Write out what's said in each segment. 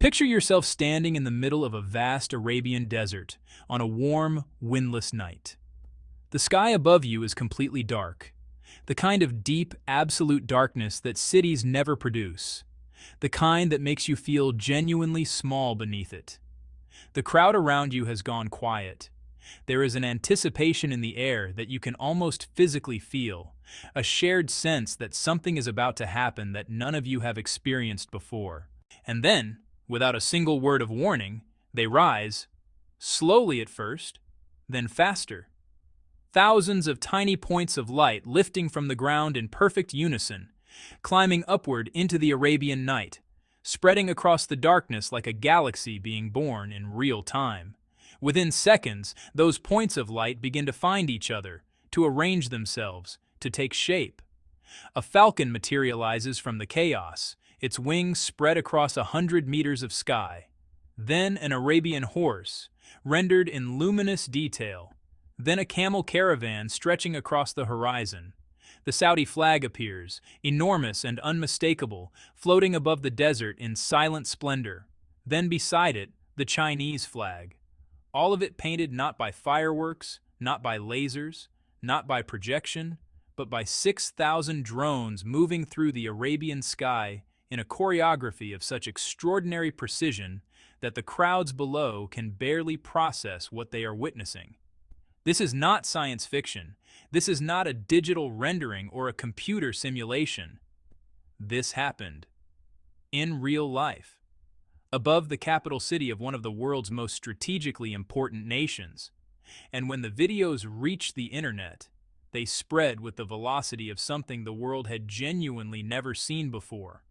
Picture yourself standing in the middle of a vast Arabian desert on a warm, windless night. The sky above you is completely dark, the kind of deep, absolute darkness that cities never produce, the kind that makes you feel genuinely small beneath it. The crowd around you has gone quiet. There is an anticipation in the air that you can almost physically feel, a shared sense that something is about to happen that none of you have experienced before. And then, without a single word of warning, they rise, slowly at first, then faster. Thousands of tiny points of light lifting from the ground in perfect unison, climbing upward into the Arabian night, spreading across the darkness like a galaxy being born in real time. Within seconds, those points of light begin to find each other, to arrange themselves, to take shape. A falcon materializes from the chaos, its wings spread across 100 meters of sky. Then an Arabian horse, rendered in luminous detail. Then a camel caravan stretching across the horizon. The Saudi flag appears, enormous and unmistakable, floating above the desert in silent splendor. Then beside it, the Chinese flag. All of it painted not by fireworks, not by lasers, not by projection, but by 6,000 drones moving through the Arabian sky in a choreography of such extraordinary precision that the crowds below can barely process what they are witnessing. This is not science fiction. This is not a digital rendering or a computer simulation. This happened in real life, above the capital city of one of the world's most strategically important nations. And when the videos reached the internet, they spread with the velocity of something the world had genuinely never seen before.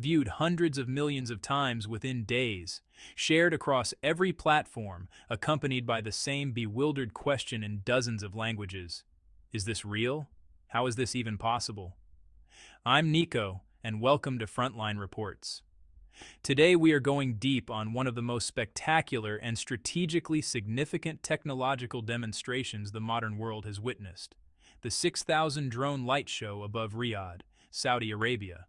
Viewed hundreds of millions of times within days, shared across every platform, accompanied by the same bewildered question in dozens of languages. Is this real? How is this even possible? I'm Nico, and welcome to Frontline Reports. Today we are going deep on one of the most spectacular and strategically significant technological demonstrations the modern world has witnessed: the 6,000 drone light show above Riyadh, Saudi Arabia.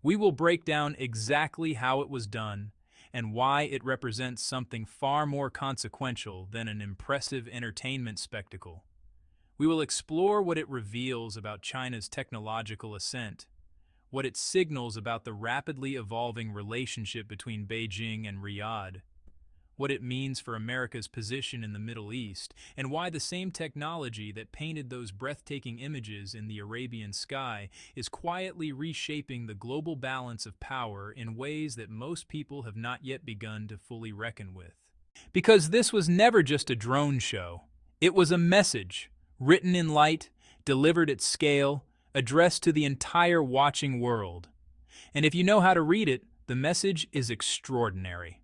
We will break down exactly how it was done and why it represents something far more consequential than an impressive entertainment spectacle. We will explore what it reveals about China's technological ascent, what it signals about the rapidly evolving relationship between Beijing and Riyadh, what it means for America's position in the Middle East, and why the same technology that painted those breathtaking images in the Arabian sky is quietly reshaping the global balance of power in ways that most people have not yet begun to fully reckon with. Because this was never just a drone show. It was a message, written in light, delivered at scale, addressed to the entire watching world. And if you know how to read it, the message is extraordinary.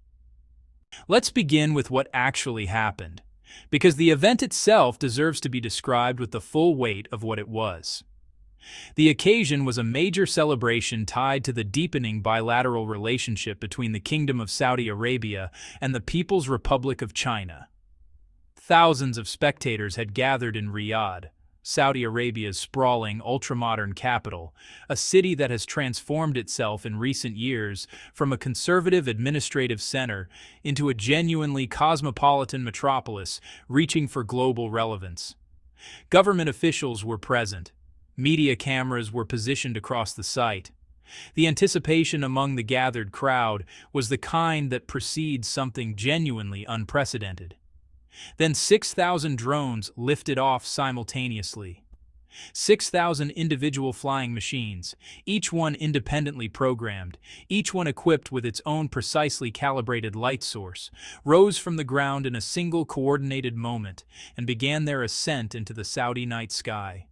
Let's begin with what actually happened, because the event itself deserves to be described with the full weight of what it was. The occasion was a major celebration tied to the deepening bilateral relationship between the Kingdom of Saudi Arabia and the People's Republic of China. Thousands of spectators had gathered in Riyadh, Saudi Arabia's sprawling, ultramodern capital, a city that has transformed itself in recent years from a conservative administrative center into a genuinely cosmopolitan metropolis reaching for global relevance. Government officials were present. Media cameras were positioned across the site. The anticipation among the gathered crowd was the kind that precedes something genuinely unprecedented. Then 6,000 drones lifted off simultaneously. 6,000 individual flying machines, each one independently programmed, each one equipped with its own precisely calibrated light source, rose from the ground in a single coordinated moment and began their ascent into the Saudi night sky.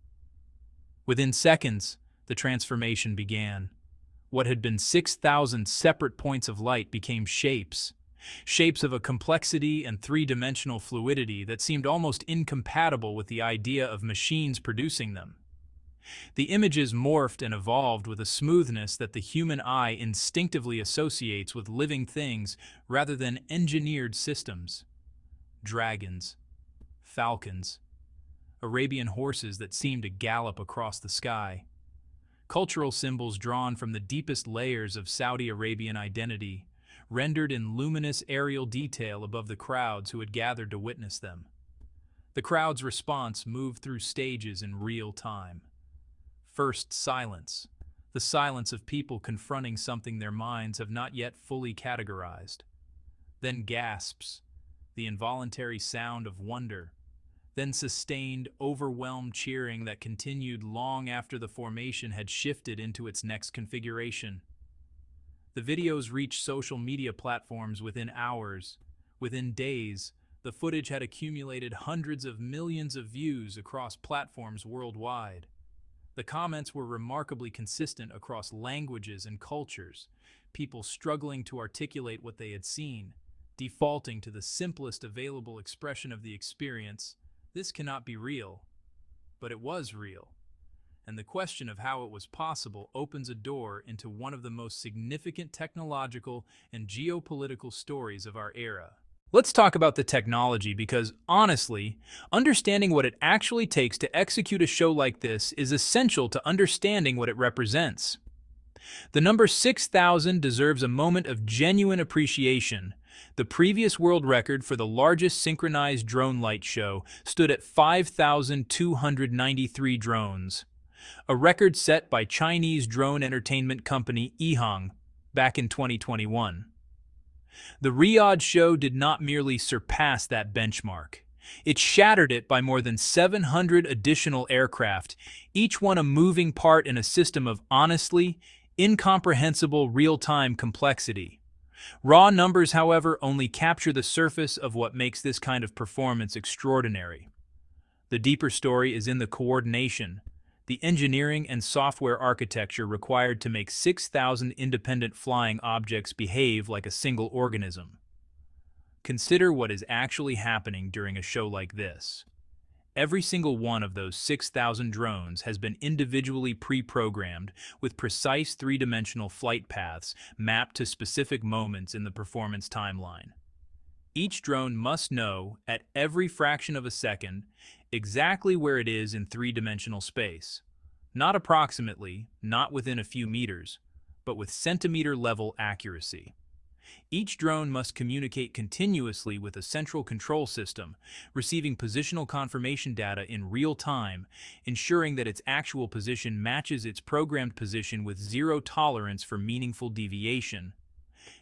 Within seconds, the transformation began. What had been 6,000 separate points of light became shapes of a complexity and three-dimensional fluidity that seemed almost incompatible with the idea of machines producing them. The images morphed and evolved with a smoothness that the human eye instinctively associates with living things rather than engineered systems. Dragons, falcons, Arabian horses that seemed to gallop across the sky, cultural symbols drawn from the deepest layers of Saudi Arabian identity, rendered in luminous aerial detail above the crowds who had gathered to witness them. The crowd's response moved through stages in real time. First, silence. The silence of people confronting something their minds have not yet fully categorized. Then gasps, the involuntary sound of wonder. Then sustained, overwhelmed cheering that continued long after the formation had shifted into its next configuration. The videos reached social media platforms within hours. Within days, the footage had accumulated hundreds of millions of views across platforms worldwide. The comments were remarkably consistent across languages and cultures, people struggling to articulate what they had seen, defaulting to the simplest available expression of the experience: this cannot be real. But it was real. And the question of how it was possible opens a door into one of the most significant technological and geopolitical stories of our era. Let's talk about the technology because, honestly, understanding what it actually takes to execute a show like this is essential to understanding what it represents. The number 6,000 deserves a moment of genuine appreciation. The previous world record for the largest synchronized drone light show stood at 5,293 drones, a record set by Chinese drone entertainment company Ehang back in 2021. The Riyadh show did not merely surpass that benchmark. It shattered it by more than 700 additional aircraft, each one a moving part in a system of honestly incomprehensible real-time complexity. Raw numbers, however, only capture the surface of what makes this kind of performance extraordinary. The deeper story is in the coordination, the engineering and software architecture required to make 6,000 independent flying objects behave like a single organism. Consider what is actually happening during a show like this. Every single one of those 6,000 drones has been individually pre-programmed with precise three-dimensional flight paths mapped to specific moments in the performance timeline. Each drone must know, at every fraction of a second, exactly where it is in three-dimensional space. Not approximately, not within a few meters, but with centimeter-level accuracy. Each drone must communicate continuously with a central control system, receiving positional confirmation data in real time, ensuring that its actual position matches its programmed position with zero tolerance for meaningful deviation.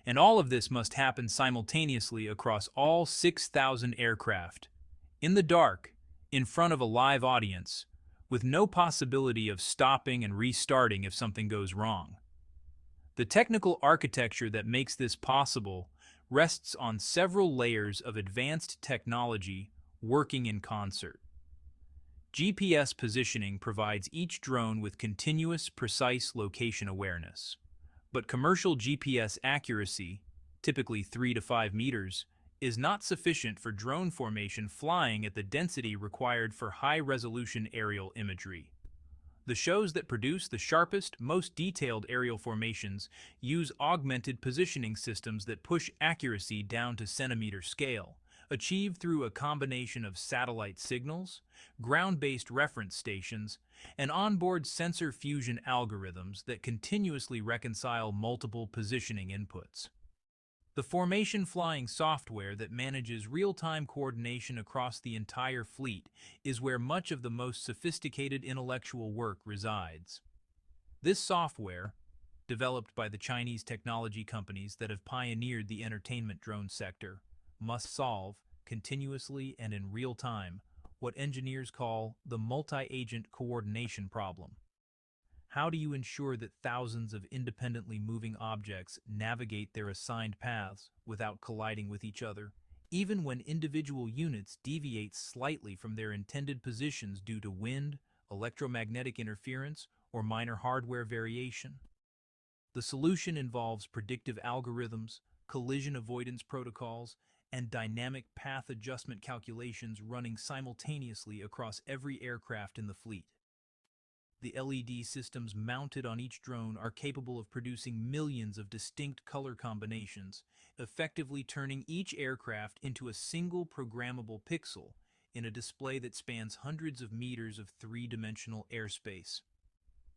And all of this must happen simultaneously across all 6,000 aircraft, in the dark, in front of a live audience, with no possibility of stopping and restarting if something goes wrong. The technical architecture that makes this possible rests on several layers of advanced technology working in concert. GPS positioning provides each drone with continuous, precise location awareness. But commercial GPS accuracy, typically 3 to 5 meters, is not sufficient for drone formation flying at the density required for high-resolution aerial imagery. The shows that produce the sharpest, most detailed aerial formations use augmented positioning systems that push accuracy down to centimeter scale, achieved through a combination of satellite signals, ground-based reference stations, and onboard sensor fusion algorithms that continuously reconcile multiple positioning inputs. The formation flying software that manages real-time coordination across the entire fleet is where much of the most sophisticated intellectual work resides. This software, developed by the Chinese technology companies that have pioneered the entertainment drone sector, must solve, continuously and in real time, what engineers call the multi-agent coordination problem. How do you ensure that thousands of independently moving objects navigate their assigned paths without colliding with each other, even when individual units deviate slightly from their intended positions due to wind, electromagnetic interference, or minor hardware variation? The solution involves predictive algorithms, collision avoidance protocols, and dynamic path adjustment calculations running simultaneously across every aircraft in the fleet. The LED systems mounted on each drone are capable of producing millions of distinct color combinations, effectively turning each aircraft into a single programmable pixel in a display that spans hundreds of meters of three-dimensional airspace.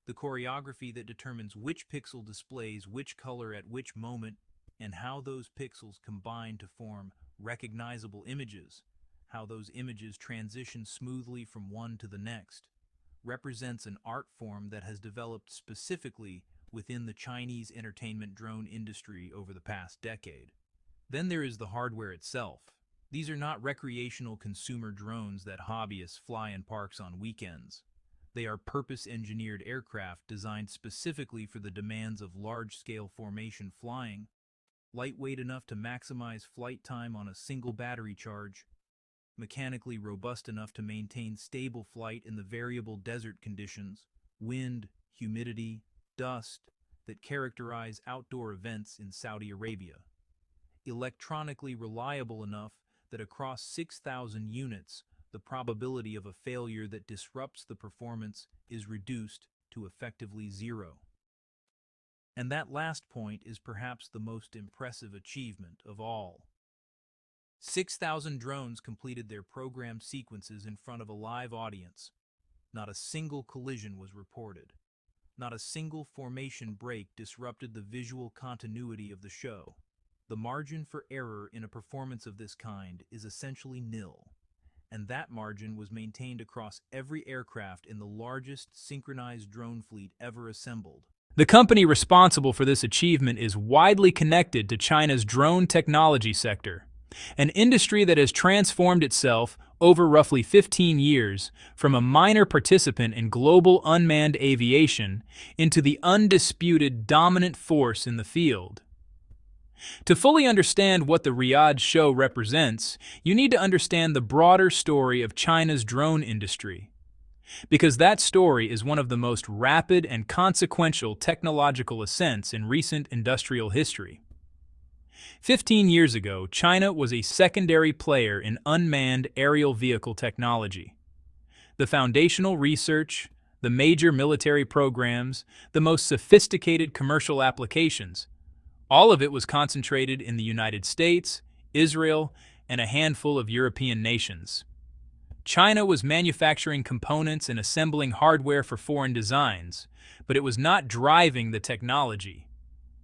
The choreography that determines which pixel displays which color at which moment and how those pixels combine to form recognizable images, how those images transition smoothly from one to the next, represents an art form that has developed specifically within the Chinese entertainment drone industry over the past decade. Then there is the hardware itself. These are not recreational consumer drones that hobbyists fly in parks on weekends. They are purpose-engineered aircraft designed specifically for the demands of large-scale formation flying, lightweight enough to maximize flight time on a single battery charge, mechanically robust enough to maintain stable flight in the variable desert conditions, wind, humidity, dust, that characterize outdoor events in Saudi Arabia, electronically reliable enough that across 6,000 units, the probability of a failure that disrupts the performance is reduced to effectively zero. And that last point is perhaps the most impressive achievement of all. 6,000 drones completed their programmed sequences in front of a live audience. Not a single collision was reported. Not a single formation break disrupted the visual continuity of the show. The margin for error in a performance of this kind is essentially nil, and that margin was maintained across every aircraft in the largest synchronized drone fleet ever assembled. The company responsible for this achievement is widely connected to China's drone technology sector, an industry that has transformed itself over roughly 15 years from a minor participant in global unmanned aviation into the undisputed dominant force in the field. To fully understand what the Riyadh show represents, you need to understand the broader story of China's drone industry, because that story is one of the most rapid and consequential technological ascents in recent industrial history. 15 years ago, China was a secondary player in unmanned aerial vehicle technology. The foundational research, the major military programs, the most sophisticated commercial applications, all of it was concentrated in the United States, Israel, and a handful of European nations. China was manufacturing components and assembling hardware for foreign designs, but it was not driving the technology.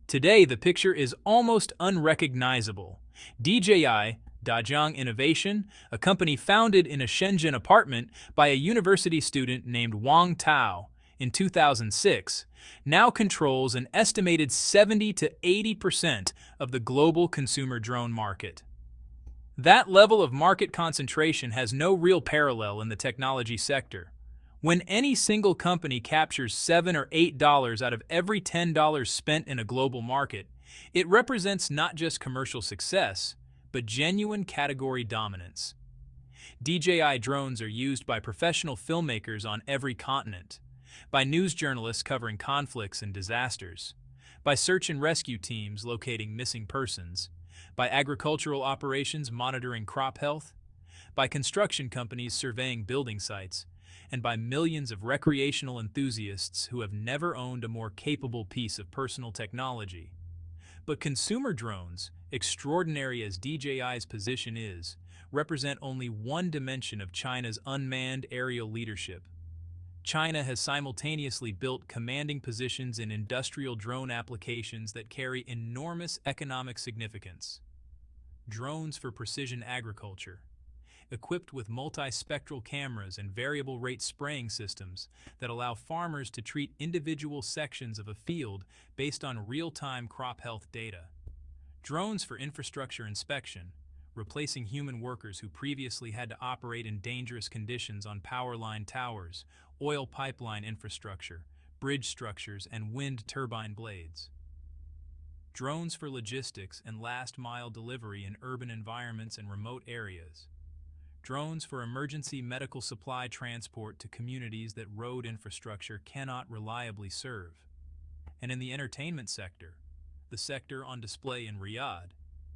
Today, the picture is almost unrecognizable. DJI, Dajiang Innovation, a company founded in a Shenzhen apartment by a university student named Wang Tao in 2006, now controls an estimated 70 to 80% of the global consumer drone market. That level of market concentration has no real parallel in the technology sector. When any single company captures $7 or $8 out of every $10 spent in a global market, it represents not just commercial success, but genuine category dominance. DJI drones are used by professional filmmakers on every continent, by news journalists covering conflicts and disasters, by search and rescue teams locating missing persons, by agricultural operations monitoring crop health, by construction companies surveying building sites, and by millions of recreational enthusiasts who have never owned a more capable piece of personal technology. But consumer drones, extraordinary as DJI's position is, represent only one dimension of China's unmanned aerial leadership. China has simultaneously built commanding positions in industrial drone applications that carry enormous economic significance. Drones for precision agriculture, equipped with multispectral cameras and variable rate spraying systems that allow farmers to treat individual sections of a field based on real-time crop health data. Drones for infrastructure inspection, replacing human workers who previously had to operate in dangerous conditions on power line towers, oil pipeline infrastructure, bridge structures, and wind turbine blades. Drones for logistics and last-mile delivery in urban environments and remote areas. Drones for emergency medical supply transport to communities that road infrastructure cannot reliably serve. And in the entertainment sector, the sector on display in Riyadh,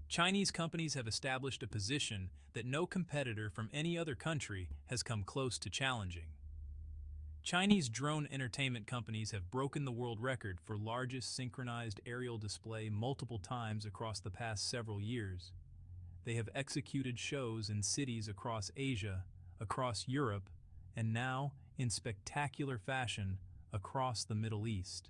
Chinese companies have established a position that no competitor from any other country has come close to challenging. Chinese drone entertainment companies have broken the world record for largest synchronized aerial display multiple times across the past several years. They have executed shows in cities across Asia, across Europe, and now, in spectacular fashion, across the Middle East.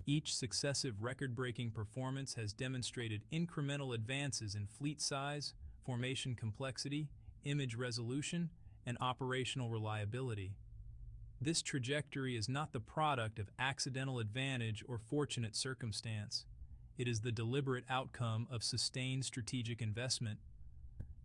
Each successive record-breaking performance has demonstrated incremental advances in fleet size, formation complexity, image resolution, and operational reliability. This trajectory is not the product of accidental advantage or fortunate circumstance. It is the deliberate outcome of sustained strategic investment.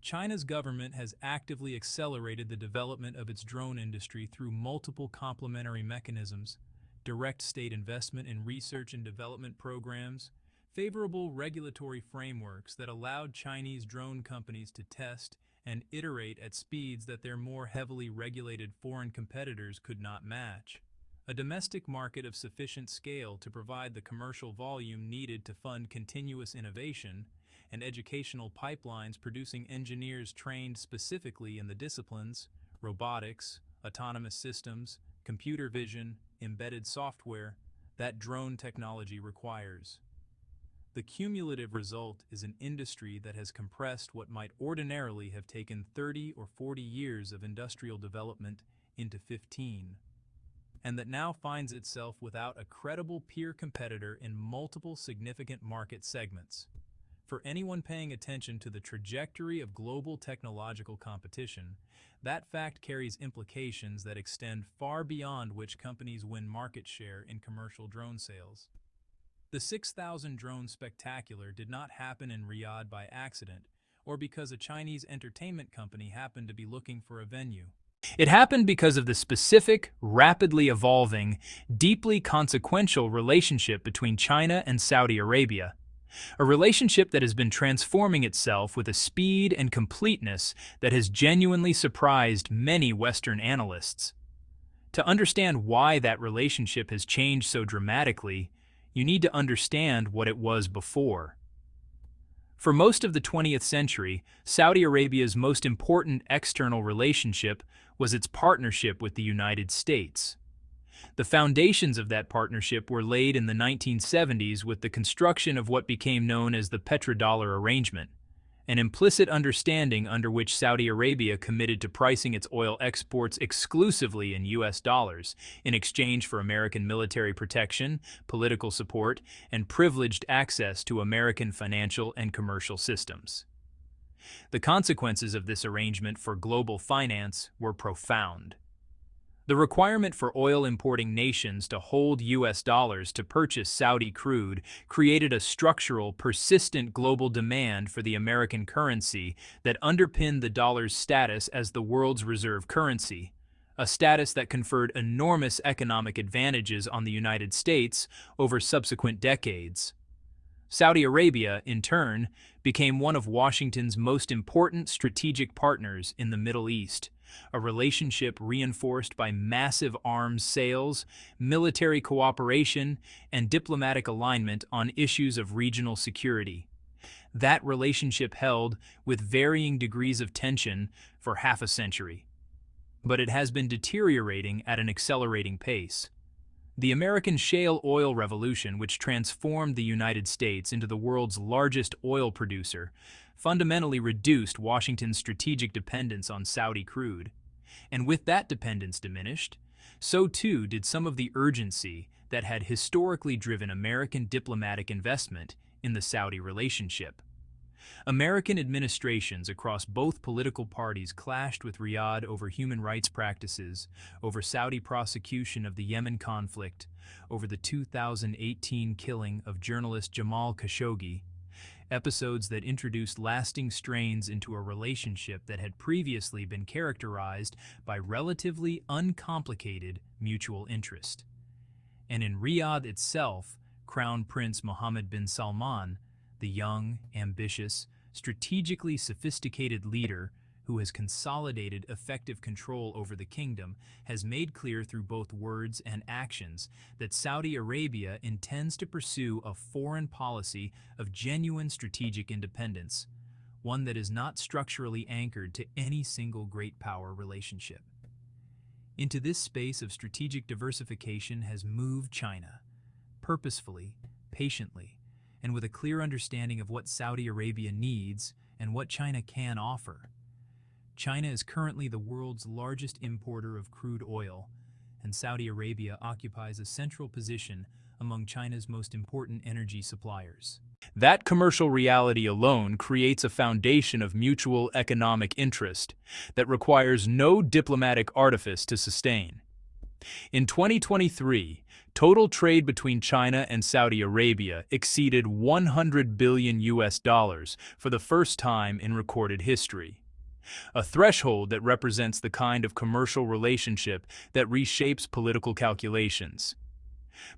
China's government has actively accelerated the development of its drone industry through multiple complementary mechanisms: direct state investment in research and development programs, favorable regulatory frameworks that allowed Chinese drone companies to test and iterate at speeds that their more heavily regulated foreign competitors could not match, a domestic market of sufficient scale to provide the commercial volume needed to fund continuous innovation, and educational pipelines producing engineers trained specifically in the disciplines: robotics, autonomous systems, computer vision, embedded software that drone technology requires. The cumulative result is an industry that has compressed what might ordinarily have taken 30 or 40 years of industrial development into 15, and that now finds itself without a credible peer competitor in multiple significant market segments. For anyone paying attention to the trajectory of global technological competition, that fact carries implications that extend far beyond which companies win market share in commercial drone sales. The 6,000 drone spectacular did not happen in Riyadh by accident, or because a Chinese entertainment company happened to be looking for a venue. It happened because of the specific, rapidly evolving, deeply consequential relationship between China and Saudi Arabia. A relationship that has been transforming itself with a speed and completeness that has genuinely surprised many Western analysts. To understand why that relationship has changed so dramatically, you need to understand what it was before. For most of the 20th century, Saudi Arabia's most important external relationship was its partnership with the United States. The foundations of that partnership were laid in the 1970s with the construction of what became known as the petrodollar arrangement, an implicit understanding under which Saudi Arabia committed to pricing its oil exports exclusively in US dollars in exchange for American military protection, political support, and privileged access to American financial and commercial systems. The consequences of this arrangement for global finance were profound. The requirement for oil-importing nations to hold US dollars to purchase Saudi crude created a structural, persistent global demand for the American currency that underpinned the dollar's status as the world's reserve currency, a status that conferred enormous economic advantages on the United States over subsequent decades. Saudi Arabia, in turn, became one of Washington's most important strategic partners in the Middle East, a relationship reinforced by massive arms sales, military cooperation, and diplomatic alignment on issues of regional security. That relationship held, with varying degrees of tension, for half a century. But it has been deteriorating at an accelerating pace. The American shale oil revolution, which transformed the United States into the world's largest oil producer, fundamentally reduced Washington's strategic dependence on Saudi crude. And with that dependence diminished, so too did some of the urgency that had historically driven American diplomatic investment in the Saudi relationship. American administrations across both political parties clashed with Riyadh over human rights practices, over Saudi prosecution of the Yemen conflict, over the 2018 killing of journalist Jamal Khashoggi, episodes that introduced lasting strains into a relationship that had previously been characterized by relatively uncomplicated mutual interest. And in Riyadh itself, Crown Prince Mohammed bin Salman, the young, ambitious, strategically sophisticated leader who has consolidated effective control over the kingdom, has made clear through both words and actions that Saudi Arabia intends to pursue a foreign policy of genuine strategic independence, one that is not structurally anchored to any single great power relationship. Into this space of strategic diversification has moved China, purposefully, patiently, and with a clear understanding of what Saudi Arabia needs and what China can offer. China is currently the world's largest importer of crude oil, and Saudi Arabia occupies a central position among China's most important energy suppliers. That commercial reality alone creates a foundation of mutual economic interest that requires no diplomatic artifice to sustain. In 2023, total trade between China and Saudi Arabia exceeded $100 billion for the first time in recorded history, a threshold that represents the kind of commercial relationship that reshapes political calculations.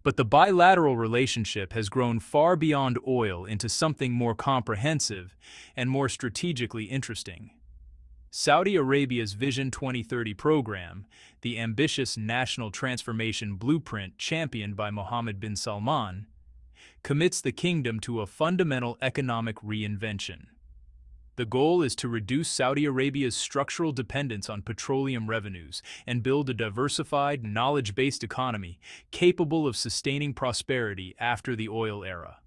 But the bilateral relationship has grown far beyond oil into something more comprehensive and more strategically interesting. Saudi Arabia's Vision 2030 program, the ambitious national transformation blueprint championed by Mohammed bin Salman, commits the kingdom to a fundamental economic reinvention. The goal is to reduce Saudi Arabia's structural dependence on petroleum revenues and build a diversified, knowledge-based economy capable of sustaining prosperity after the oil era.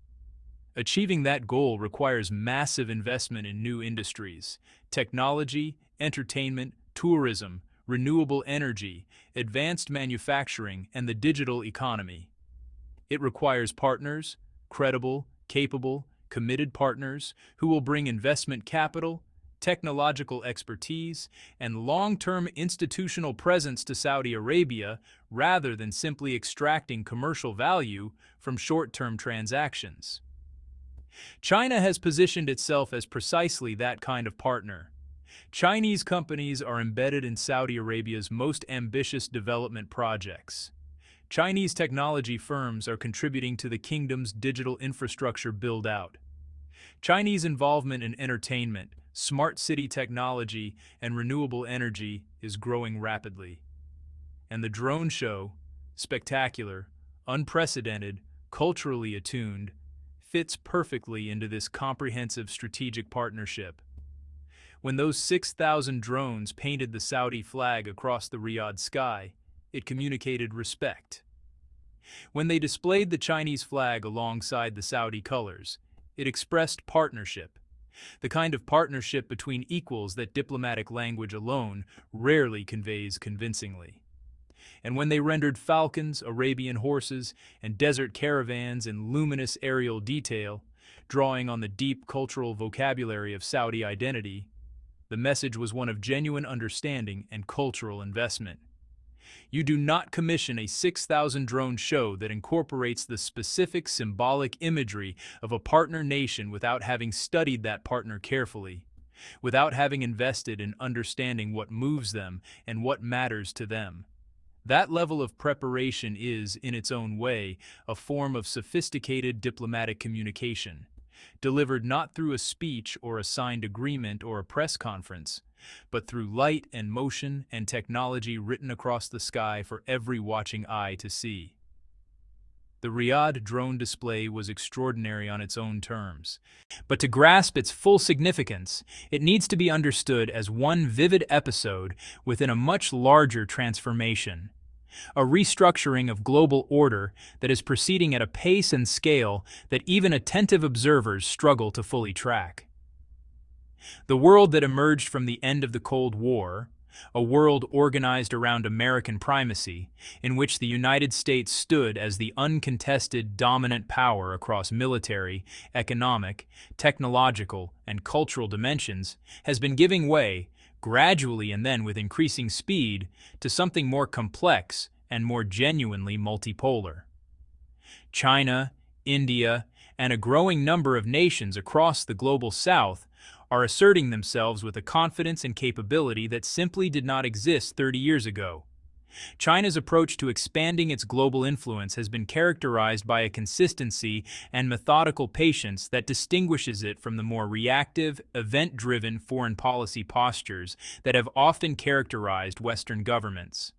Achieving that goal requires massive investment in new industries, technology, entertainment, tourism, renewable energy, advanced manufacturing, and the digital economy. It requires partners, credible, capable, committed partners who will bring investment capital, technological expertise, and long-term institutional presence to Saudi Arabia rather than simply extracting commercial value from short-term transactions. China has positioned itself as precisely that kind of partner. Chinese companies are embedded in Saudi Arabia's most ambitious development projects. Chinese technology firms are contributing to the kingdom's digital infrastructure build-out. Chinese involvement in entertainment, smart city technology, and renewable energy is growing rapidly. And the drone show, spectacular, unprecedented, culturally attuned, fits perfectly into this comprehensive strategic partnership. When those 6,000 drones painted the Saudi flag across the Riyadh sky, it communicated respect. When they displayed the Chinese flag alongside the Saudi colors, it expressed partnership, the kind of partnership between equals that diplomatic language alone rarely conveys convincingly. And when they rendered falcons, Arabian horses, and desert caravans in luminous aerial detail, drawing on the deep cultural vocabulary of Saudi identity, the message was one of genuine understanding and cultural investment. You do not commission a 6,000 drone show that incorporates the specific symbolic imagery of a partner nation without having studied that partner carefully, without having invested in understanding what moves them and what matters to them. That level of preparation is, in its own way, a form of sophisticated diplomatic communication, delivered not through a speech or a signed agreement or a press conference, but through light and motion and technology written across the sky for every watching eye to see. The Riyadh drone display was extraordinary on its own terms, but to grasp its full significance, it needs to be understood as one vivid episode within a much larger transformation, a restructuring of global order that is proceeding at a pace and scale that even attentive observers struggle to fully track. The world that emerged from the end of the Cold War, a world organized around American primacy, in which the United States stood as the uncontested dominant power across military, economic, technological, and cultural dimensions, has been giving way, gradually and then with increasing speed, to something more complex and more genuinely multipolar. China, India, and a growing number of nations across the global South are asserting themselves with a confidence and capability that simply did not exist 30 years ago. China's approach to expanding its global influence has been characterized by a consistency and methodical patience that distinguishes it from the more reactive, event-driven foreign policy postures that have often characterized Western governments.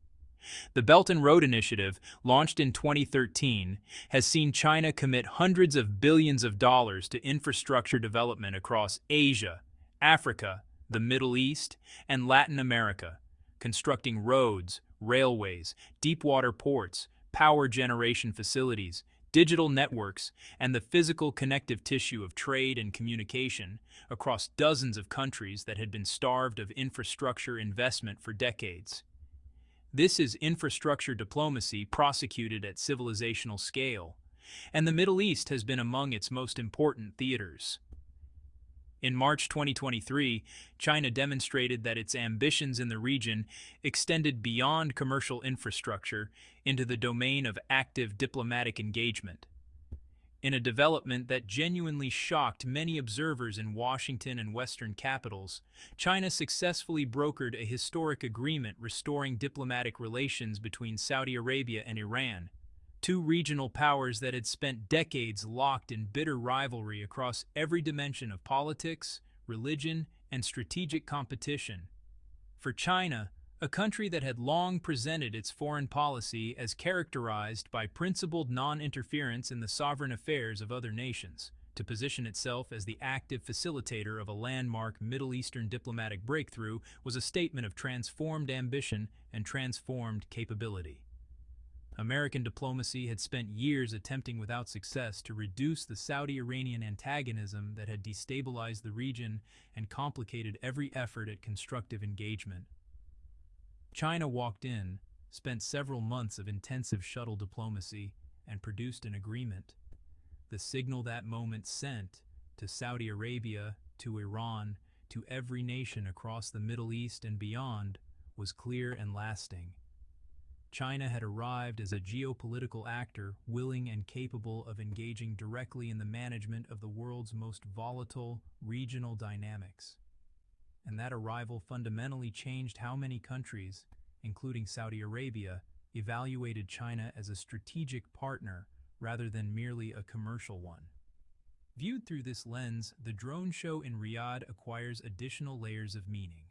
The Belt and Road Initiative, launched in 2013, has seen China commit hundreds of billions of dollars to infrastructure development across Asia, Africa, the Middle East, and Latin America, constructing roads, railways, deep-water ports, power generation facilities, digital networks, and the physical connective tissue of trade and communication across dozens of countries that had been starved of infrastructure investment for decades. This is infrastructure diplomacy prosecuted at civilizational scale, and the Middle East has been among its most important theaters. In March 2023, China demonstrated that its ambitions in the region extended beyond commercial infrastructure into the domain of active diplomatic engagement. In a development that genuinely shocked many observers in Washington and Western capitals, China successfully brokered a historic agreement restoring diplomatic relations between Saudi Arabia and Iran, two regional powers that had spent decades locked in bitter rivalry across every dimension of politics, religion, and strategic competition. For China, a country that had long presented its foreign policy as characterized by principled non-interference in the sovereign affairs of other nations, to position itself as the active facilitator of a landmark Middle Eastern diplomatic breakthrough was a statement of transformed ambition and transformed capability. American diplomacy had spent years attempting without success to reduce the Saudi-Iranian antagonism that had destabilized the region and complicated every effort at constructive engagement. China walked in, spent several months of intensive shuttle diplomacy, and produced an agreement. The signal that moment sent to Saudi Arabia, to Iran, to every nation across the Middle East and beyond was clear and lasting. China had arrived as a geopolitical actor willing and capable of engaging directly in the management of the world's most volatile regional dynamics. And that arrival fundamentally changed how many countries, including Saudi Arabia, evaluated China as a strategic partner rather than merely a commercial one. Viewed through this lens, the drone show in Riyadh acquires additional layers of meaning.